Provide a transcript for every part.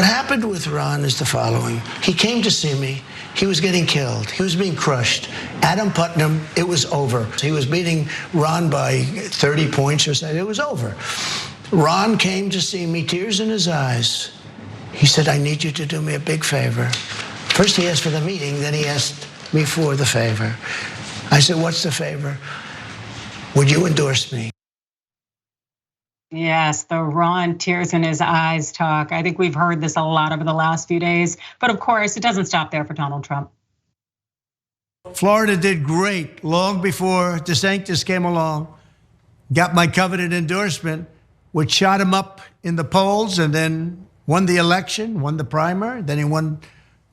happened with Ron is the following. He came to see me. He was getting killed. He was being crushed. Adam Putnam, it was over. He was beating Ron by 30 points or something. It was over. Ron came to see me, tears in his eyes. He said, I need you to do me a big favor. First he asked for the meeting, then he asked me for the favor. I said, what's the favor? Would you endorse me? Yes, the Ron tears in his eyes talk. I think we've heard this a lot over the last few days, but of course it doesn't stop there for Donald Trump. Florida did great long before DeSantis came along, got my coveted endorsement, which shot him up in the polls and then won the election, won the primary, then he won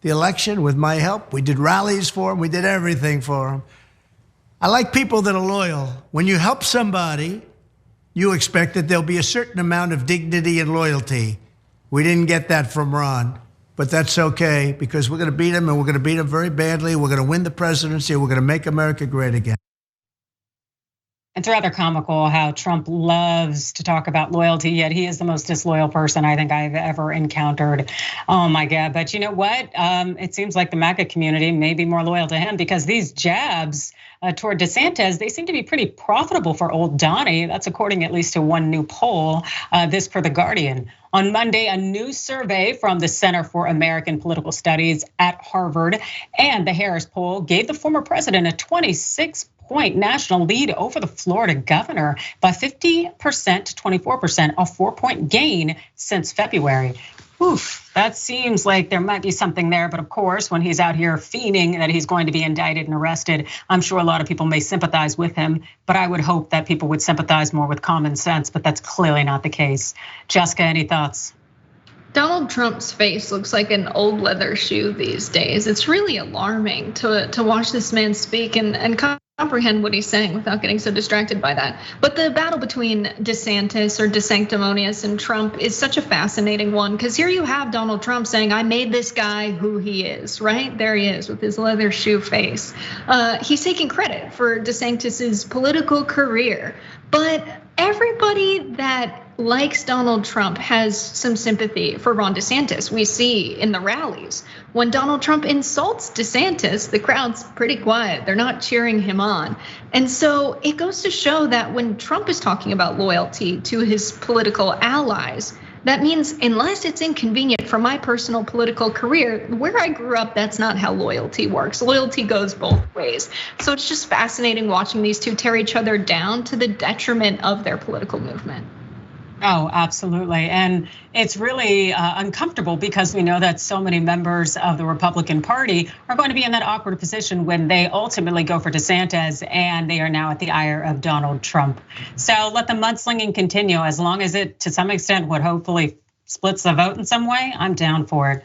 the election with my help. We did rallies for him, we did everything for him. I like people that are loyal. When you help somebody, you expect that there'll be a certain amount of dignity and loyalty. We didn't get that from Ron, but that's okay because we're gonna beat him and we're gonna beat him very badly. We're gonna win the presidency. We're gonna make America great again. It's rather comical how Trump loves to talk about loyalty, yet he is the most disloyal person I think I've ever encountered. Oh my God, but you know what? It seems like the MAGA community may be more loyal to him because these jabs toward DeSantis, they seem to be pretty profitable for old Donnie. That's according at least to one new poll, this per The Guardian. On Monday, a new survey from the Center for American Political Studies at Harvard and the Harris poll gave the former president a 26-point national lead over the Florida governor by 50% to 24%, a 4-point gain since February. Oof, that seems like there might be something there, but of course, when he's out here fiending that he's going to be indicted and arrested, I'm sure a lot of people may sympathize with him, but I would hope that people would sympathize more with common sense, but that's clearly not the case. Jessica, any thoughts? Donald Trump's face looks like an old leather shoe these days. It's really alarming to watch this man speak and comprehend what he's saying without getting so distracted by that. But the battle between DeSantis or DeSanctimonious and Trump is such a fascinating one because here you have Donald Trump saying, I made this guy who he is, right? There he is with his leather shoe face. He's taking credit for DeSantis's political career, but everybody that likes Donald Trump has some sympathy for Ron DeSantis. We see in the rallies when Donald Trump insults DeSantis, the crowd's pretty quiet. They're not cheering him on. And so it goes to show that when Trump is talking about loyalty to his political allies, that means unless it's inconvenient for my personal political career, where I grew up, that's not how loyalty works. Loyalty goes both ways. So it's just fascinating watching these two tear each other down to the detriment of their political movement. Oh, absolutely. And it's really uncomfortable because we know that so many members of the Republican Party are going to be in that awkward position when they ultimately go for DeSantis and they are now at the ire of Donald Trump. So let the mudslinging continue as long as it, to some extent, would hopefully splits the vote in some way. I'm down for it.